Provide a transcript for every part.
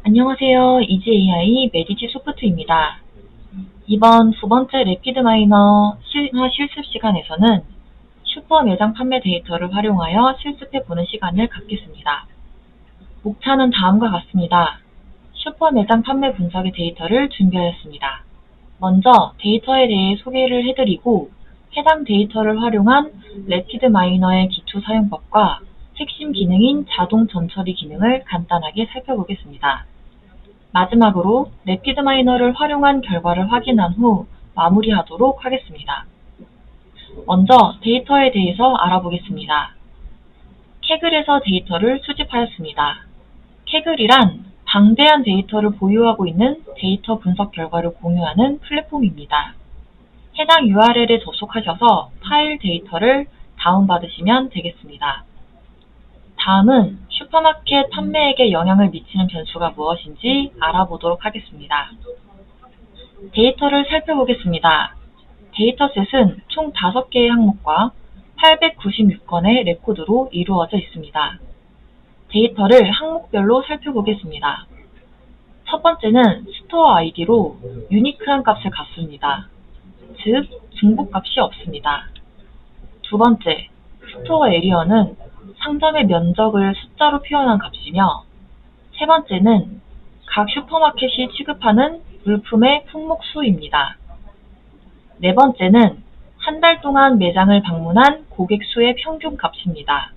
안녕하세요. 이지AI 메디치 소프트입니다. 이번 두 번째 래피드 마이너 실화 실습 시간에서는 슈퍼 매장 판매 데이터를 활용하여 실습해보는 시간을 갖겠습니다. 목차는 다음과 같습니다. 슈퍼 매장 판매 분석의 데이터를 준비하였습니다. 먼저 데이터에 대해 소개를 해드리고 해당 데이터를 활용한 래피드 마이너의 기초 사용법과 핵심 기능인 자동 전처리 기능을 간단하게 살펴보겠습니다. 마지막으로 래피드 마이너를 활용한 결과를 확인한 후 마무리하도록 하겠습니다. 먼저 데이터에 대해서 알아보겠습니다. 캐글에서 데이터를 수집하였습니다. 캐글이란 방대한 데이터를 보유하고 있는 데이터 분석 결과를 공유하는 플랫폼입니다. 해당 URL에 접속하셔서 파일 데이터를 다운받으시면 되겠습니다. 다음은 슈퍼마켓 판매액에 영향을 미치는 변수가 무엇인지 알아보도록 하겠습니다. 데이터를 살펴보겠습니다. 데이터셋은 총 5개의 항목과 896건의 레코드로 이루어져 있습니다. 데이터를 항목별로 살펴보겠습니다. 첫 번째는 스토어 아이디로 유니크한 값을 갖습니다. 즉, 중복값이 없습니다. 두 번째, 스토어 에리어는 상점의 면적을 숫자로 표현한 값이며, 세 번째는 각 슈퍼마켓이 취급하는 물품의 품목수입니다. 네 번째는 한 달 동안 매장을 방문한 고객 수의 평균 값입니다.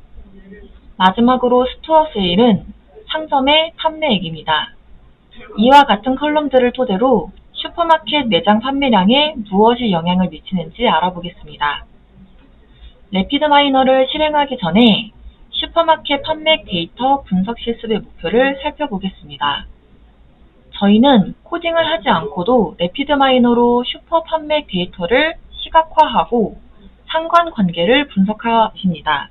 마지막으로 스토어 세일은 상점의 판매액입니다. 이와 같은 컬럼들을 토대로 슈퍼마켓 매장 판매량에 무엇이 영향을 미치는지 알아보겠습니다. 래피드 마이너를 실행하기 전에 슈퍼마켓 판매액 데이터 분석 실습의 목표를 살펴보겠습니다. 저희는 코딩을 하지 않고도 래피드 마이너로 슈퍼 판매액 데이터를 시각화하고 상관관계를 분석하십니다.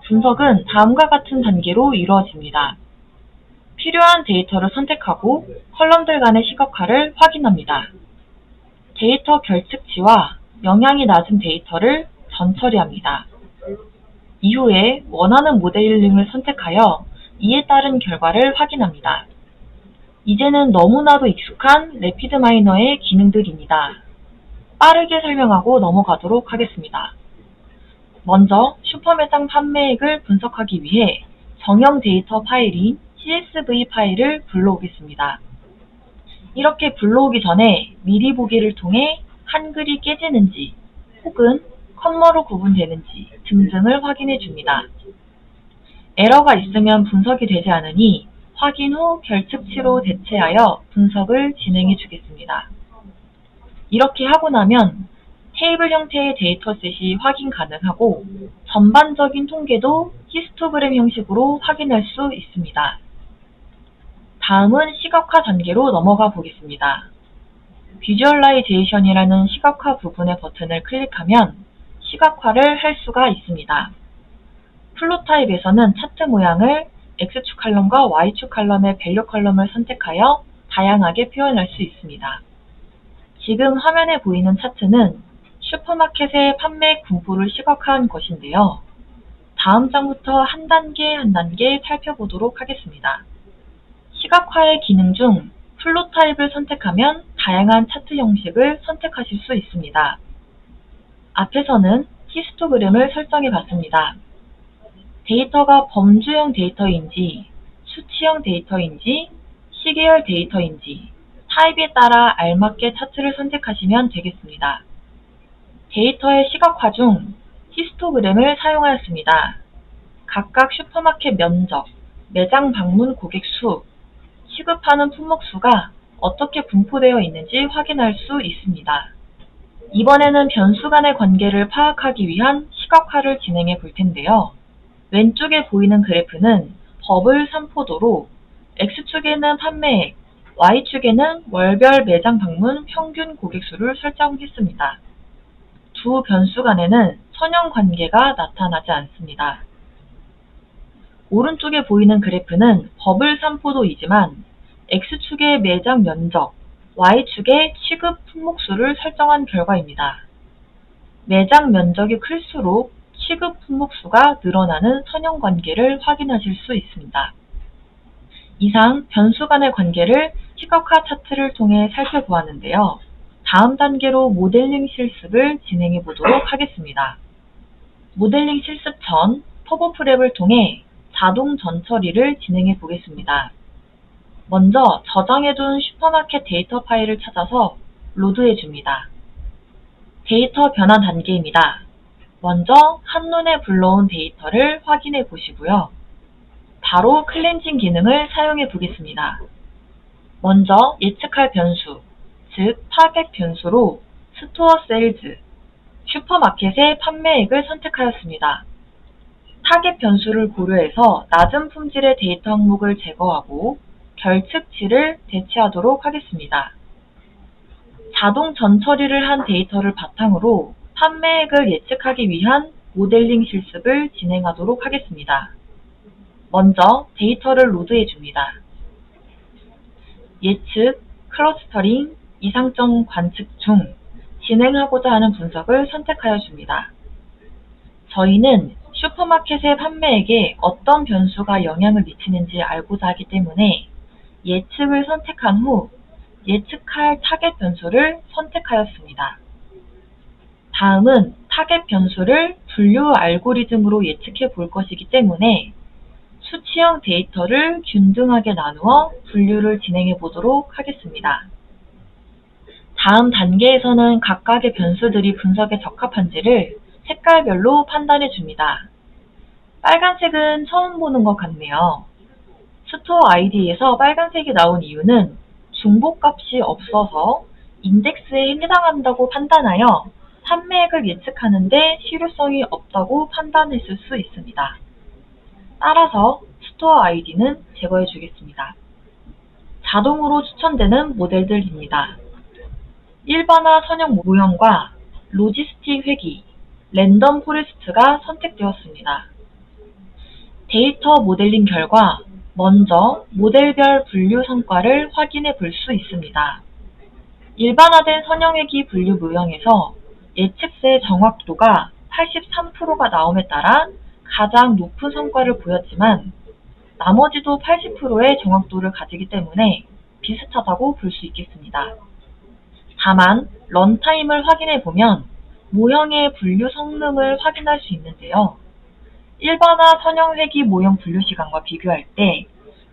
분석은 다음과 같은 단계로 이루어집니다. 필요한 데이터를 선택하고 컬럼들 간의 시각화를 확인합니다. 데이터 결측치와 영향이 낮은 데이터를 전처리합니다. 이후에 원하는 모델링을 선택하여 이에 따른 결과를 확인합니다. 이제는 너무나도 익숙한 래피드 마이너의 기능들입니다. 빠르게 설명하고 넘어가도록 하겠습니다. 먼저 슈퍼매장 판매액을 분석하기 위해 정형 데이터 파일인 CSV 파일을 불러오겠습니다. 이렇게 불러오기 전에 미리 보기를 통해 한글이 깨지는지 혹은 컴마로 구분되는지 등등을 확인해 줍니다. 에러가 있으면 분석이 되지 않으니 확인 후 결측치로 대체하여 분석을 진행해 주겠습니다. 이렇게 하고 나면 테이블 형태의 데이터셋이 확인 가능하고 전반적인 통계도 히스토그램 형식으로 확인할 수 있습니다. 다음은 시각화 단계로 넘어가 보겠습니다. 비주얼라이제이션이라는 시각화 부분의 버튼을 클릭하면 시각화를 할 수가 있습니다. 플롯타입에서는 차트 모양을 X축 칼럼과 Y축 칼럼의 밸류 컬럼을 선택하여 다양하게 표현할 수 있습니다. 지금 화면에 보이는 차트는 슈퍼마켓의 판매 분포를 시각화한 것인데요. 다음 장부터 한 단계 한 단계 살펴보도록 하겠습니다. 시각화의 기능 중 플롯타입을 선택하면 다양한 차트 형식을 선택하실 수 있습니다. 앞에서는 히스토그램을 설정해 봤습니다. 데이터가 범주형 데이터인지, 수치형 데이터인지, 시계열 데이터인지, 타입에 따라 알맞게 차트를 선택하시면 되겠습니다. 데이터의 시각화 중 히스토그램을 사용하였습니다. 각각 슈퍼마켓 면적, 매장 방문 고객 수, 취급하는 품목 수가 어떻게 분포되어 있는지 확인할 수 있습니다. 이번에는 변수 간의 관계를 파악하기 위한 시각화를 진행해 볼 텐데요. 왼쪽에 보이는 그래프는 버블 3포도로 X축에는 판매액, Y축에는 월별 매장 방문 평균 고객 수를 설정했습니다. 두 변수 간에는 선형 관계가 나타나지 않습니다. 오른쪽에 보이는 그래프는 버블 3포도이지만 X축의 매장 면적, Y축의 취급 품목수를 설정한 결과입니다. 매장 면적이 클수록 취급 품목수가 늘어나는 선형관계를 확인하실 수 있습니다. 이상 변수 간의 관계를 시각화 차트를 통해 살펴보았는데요. 다음 단계로 모델링 실습을 진행해 보도록 하겠습니다. 모델링 실습 전 터보 프랩을 통해 자동 전처리를 진행해 보겠습니다. 먼저 저장해둔 슈퍼마켓 데이터 파일을 찾아서 로드해 줍니다. 데이터 변환 단계입니다. 먼저 한눈에 불러온 데이터를 확인해 보시고요. 바로 클렌징 기능을 사용해 보겠습니다. 먼저 예측할 변수, 즉 타겟 변수로 스토어 세일즈, 슈퍼마켓의 판매액을 선택하였습니다. 타겟 변수를 고려해서 낮은 품질의 데이터 항목을 제거하고 결측치를 대체하도록 하겠습니다. 자동 전처리를 한 데이터를 바탕으로 판매액을 예측하기 위한 모델링 실습을 진행하도록 하겠습니다. 먼저 데이터를 로드해 줍니다. 예측, 클러스터링, 이상점 관측 중 진행하고자 하는 분석을 선택하여 줍니다. 저희는 슈퍼마켓의 판매액에 어떤 변수가 영향을 미치는지 알고자 하기 때문에 예측을 선택한 후 예측할 타겟 변수를 선택하였습니다. 다음은 타겟 변수를 분류 알고리즘으로 예측해 볼 것이기 때문에 수치형 데이터를 균등하게 나누어 분류를 진행해 보도록 하겠습니다. 다음 단계에서는 각각의 변수들이 분석에 적합한지를 색깔별로 판단해 줍니다. 빨간색은 처음 보는 것 같네요. 스토어 아이디에서 빨간색이 나온 이유는 중복값이 없어서 인덱스에 해당한다고 판단하여 판매액을 예측하는데 실효성이 없다고 판단했을 수 있습니다. 따라서 스토어 아이디는 제거해 주겠습니다. 자동으로 추천되는 모델들입니다. 일반화 선형 모형과 로지스틱 회귀, 랜덤 포레스트가 선택되었습니다. 데이터 모델링 결과 먼저 모델별 분류 성과를 확인해 볼 수 있습니다. 일반화된 선형회귀 분류 모형에서 예측세 정확도가 83%가 나옴에 따라 가장 높은 성과를 보였지만 나머지도 80%의 정확도를 가지기 때문에 비슷하다고 볼 수 있겠습니다. 다만 런타임을 확인해 보면 모형의 분류 성능을 확인할 수 있는데요. 일반화 선형회귀 모형 분류 시간과 비교할 때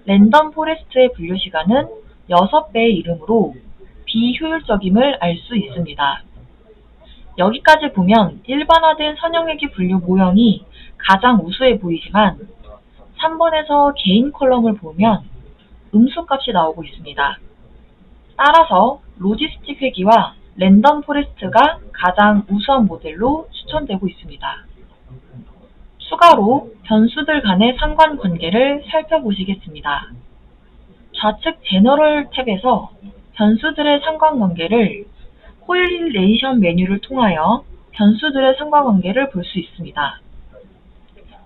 랜덤 포레스트의 분류 시간은 6배의 이름으로 비효율적임을 알 수 있습니다. 여기까지 보면 일반화된 선형회귀 분류 모형이 가장 우수해 보이지만 3번에서 개인 컬럼을 보면 음수값이 나오고 있습니다. 따라서 로지스틱 회귀와 랜덤 포레스트가 가장 우수한 모델로 추천되고 있습니다. 추가로 변수들 간의 상관관계를 살펴보시겠습니다. 좌측 제너럴 탭에서 변수들의 상관관계를 코릴레이션 메뉴를 통하여 변수들의 상관관계를 볼 수 있습니다.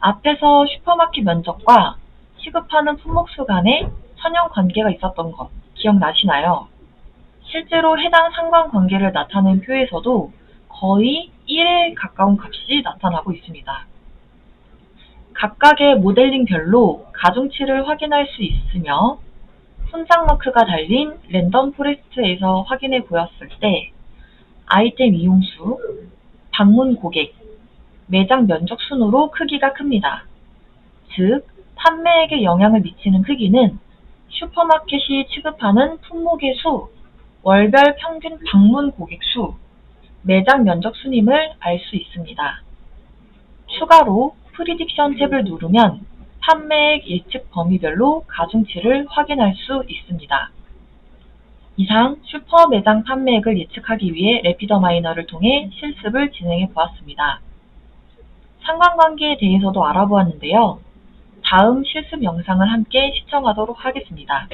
앞에서 슈퍼마켓 면적과 시급하는 품목수 간의 선형관계가 있었던 것 기억나시나요? 실제로 해당 상관관계를 나타낸 표에서도 거의 1에 가까운 값이 나타나고 있습니다. 각각의 모델링별로 가중치를 확인할 수 있으며 훈장 마크가 달린 랜덤 포레스트에서 확인해 보였을 때 아이템 이용수, 방문 고객, 매장 면적 순으로 크기가 큽니다. 즉, 판매액에 영향을 미치는 크기는 슈퍼마켓이 취급하는 품목의 수, 월별 평균 방문 고객 수, 매장 면적 순임을 알 수 있습니다. 추가로 프리딕션 탭을 누르면 판매액 예측 범위별로 가중치를 확인할 수 있습니다. 이상 슈퍼 매장 판매액을 예측하기 위해 래피더 마이너를 통해 실습을 진행해 보았습니다. 상관관계에 대해서도 알아보았는데요. 다음 실습 영상을 함께 시청하도록 하겠습니다.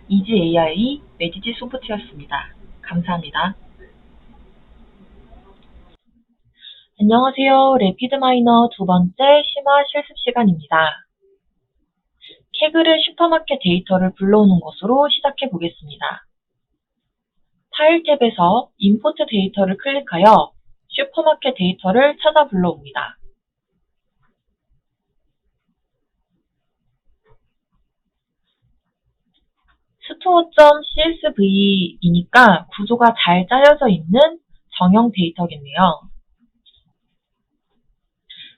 이지 AI 매지지 소프트였습니다. 감사합니다. 안녕하세요. 래피드 마이너 두 번째 심화 실습 시간입니다. 캐그를 슈퍼마켓 데이터를 불러오는 것으로 시작해 보겠습니다. 파일 탭에서 임포트 데이터를 클릭하여 슈퍼마켓 데이터를 찾아 불러옵니다. store.csv이니까 구조가 잘 짜여져 있는 정형 데이터겠네요.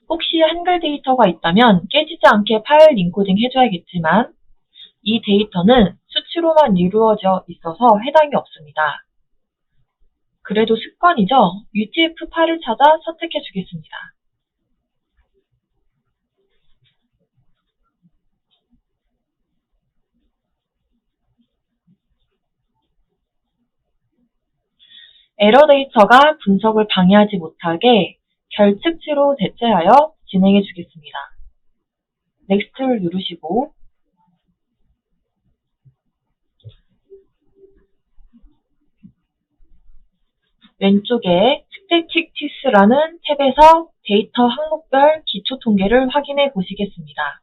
혹시 한글 데이터가 있다면 깨지지 않게 파일 인코딩 해줘야겠지만 이 데이터는 수치로만 이루어져 있어서 해당이 없습니다. 그래도 습관이죠? UTF 파일을 찾아 선택해 주겠습니다. 에러 데이터가 분석을 방해하지 못하게 결측치로 대체하여 진행해 주겠습니다. 넥스트를 누르시고 왼쪽에 스태틱티스라는 탭에서 데이터 항목별 기초 통계를 확인해 보시겠습니다.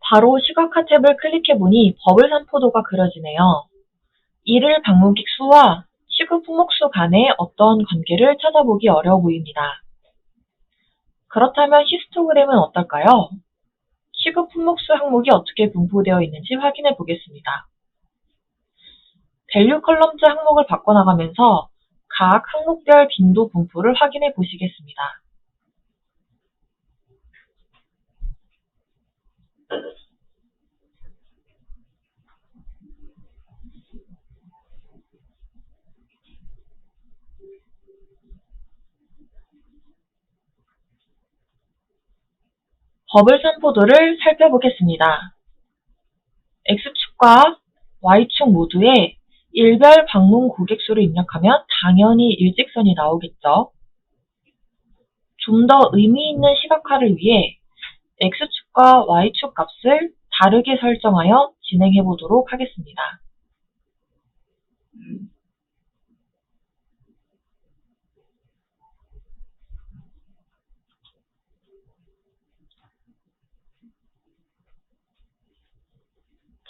바로 시각화 탭을 클릭해 보니 버블 산포도가 그려지네요. 일일 방문객 수와 취급 품목수 간의 어떤 관계를 찾아보기 어려워 보입니다. 그렇다면 히스토그램은 어떨까요? 취급 품목수 항목이 어떻게 분포되어 있는지 확인해 보겠습니다. 밸류 컬럼즈 항목을 바꿔나가면서 각 항목별 빈도 분포를 확인해 보시겠습니다. 버블 산포도를 살펴보겠습니다. X축과 Y축 모두에 일별 방문 고객 수를 입력하면 당연히 일직선이 나오겠죠. 좀 더 의미 있는 시각화를 위해 X축과 Y축 값을 다르게 설정하여 진행해 보도록 하겠습니다.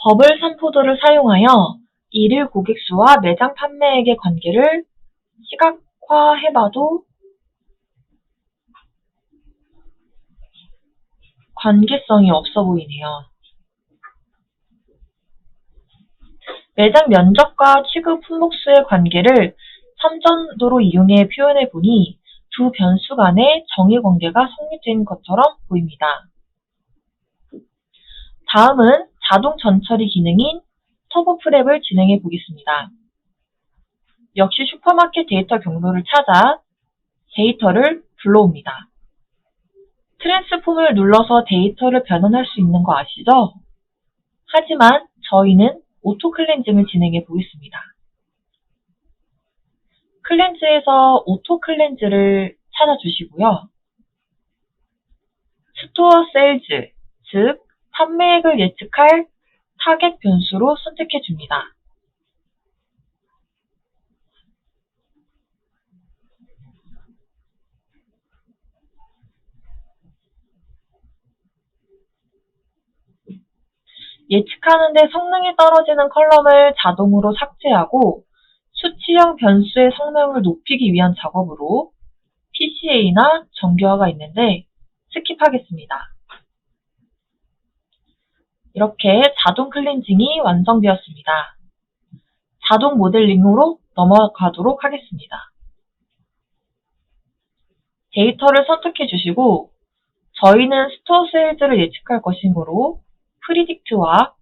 버블 산포도를 사용하여 일일 고객 수와 매장 판매액의 관계를 시각화해봐도 관계성이 없어 보이네요. 매장 면적과 취급 품목수의 관계를 삼전도로 이용해 표현해 보니 두 변수 간의 정의 관계가 성립된 것처럼 보입니다. 다음은 자동 전처리 기능인 터보 프랩을 진행해 보겠습니다. 역시 슈퍼마켓 데이터 경로를 찾아 데이터를 불러옵니다. 트랜스폼을 눌러서 데이터를 변환할 수 있는 거 아시죠? 하지만 저희는 오토 클렌징을 진행해 보겠습니다. 클렌즈에서 오토 클렌즈를 찾아주시고요. 스토어 세일즈, 즉 판매액을 예측할 타겟 변수로 선택해 줍니다. 예측하는 데 성능이 떨어지는 컬럼을 자동으로 삭제하고 수치형 변수의 성능을 높이기 위한 작업으로 PCA나 정교화가 있는데 스킵하겠습니다. 이렇게 자동 클렌징이 완성되었습니다. 자동 모델링으로 넘어가도록 하겠습니다. 데이터를 선택해 주시고 저희는 스토어 세일즈를 예측할 것이므로 프리딕트와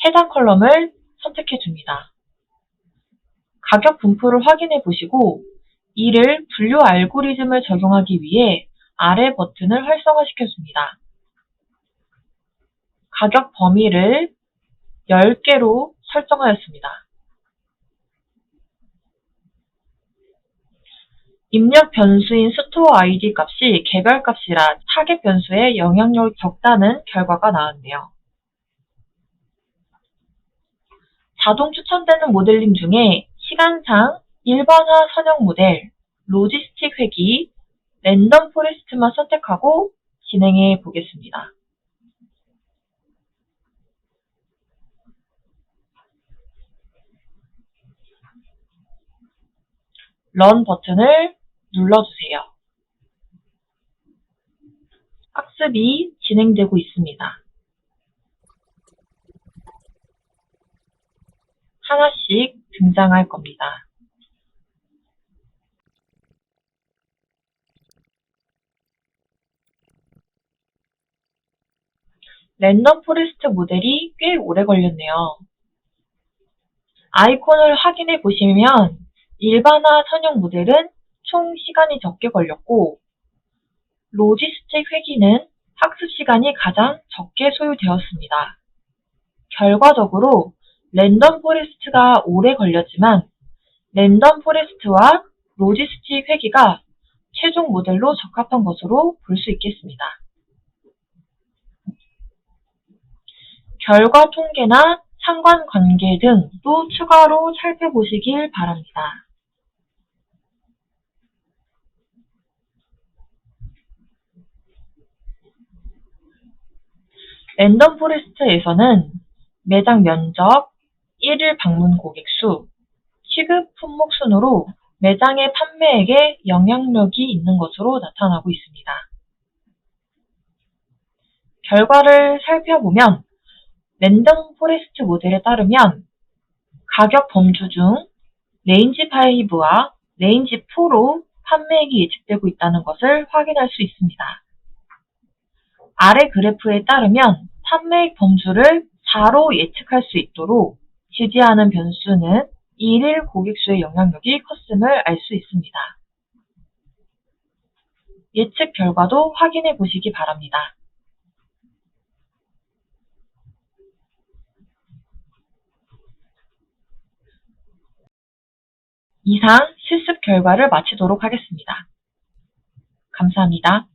해당 컬럼을 선택해 줍니다. 가격 분포를 확인해 보시고 이를 분류 알고리즘을 적용하기 위해 아래 버튼을 활성화시켜 줍니다. 가격 범위를 10개로 설정하였습니다. 입력 변수인 스토어 ID 값이 개별 값이라 타겟 변수에 영향력이 적다는 결과가 나왔네요. 자동 추천되는 모델링 중에 시간상 일반화 선형 모델, 로지스틱 회귀, 랜덤 포레스트만 선택하고 진행해 보겠습니다. 런 버튼을 눌러주세요. 학습이 진행되고 있습니다. 하나씩 등장할 겁니다. 랜덤 포레스트 모델이 꽤 오래 걸렸네요. 아이콘을 확인해 보시면 일반화 선형 모델은 총 시간이 적게 걸렸고 로지스틱 회귀는 학습 시간이 가장 적게 소요되었습니다. 결과적으로 랜덤 포레스트가 오래 걸렸지만 랜덤 포레스트와 로지스틱 회귀가 최종 모델로 적합한 것으로 볼 수 있겠습니다. 결과 통계나 상관관계 등 또 추가로 살펴보시길 바랍니다. 랜덤 포레스트에서는 매장 면적, 1일 방문 고객 수, 취급 품목 순으로 매장의 판매액에 영향력이 있는 것으로 나타나고 있습니다. 결과를 살펴보면 랜덤 포레스트 모델에 따르면 가격 범주 중 레인지 5와 레인지 4로 판매액이 예측되고 있다는 것을 확인할 수 있습니다. 아래 그래프에 따르면 판매액 범주를 4로 예측할 수 있도록 지지하는 변수는 1일 고객수의 영향력이 컸음을 알 수 있습니다. 예측 결과도 확인해 보시기 바랍니다. 이상 실습 결과를 마치도록 하겠습니다. 감사합니다.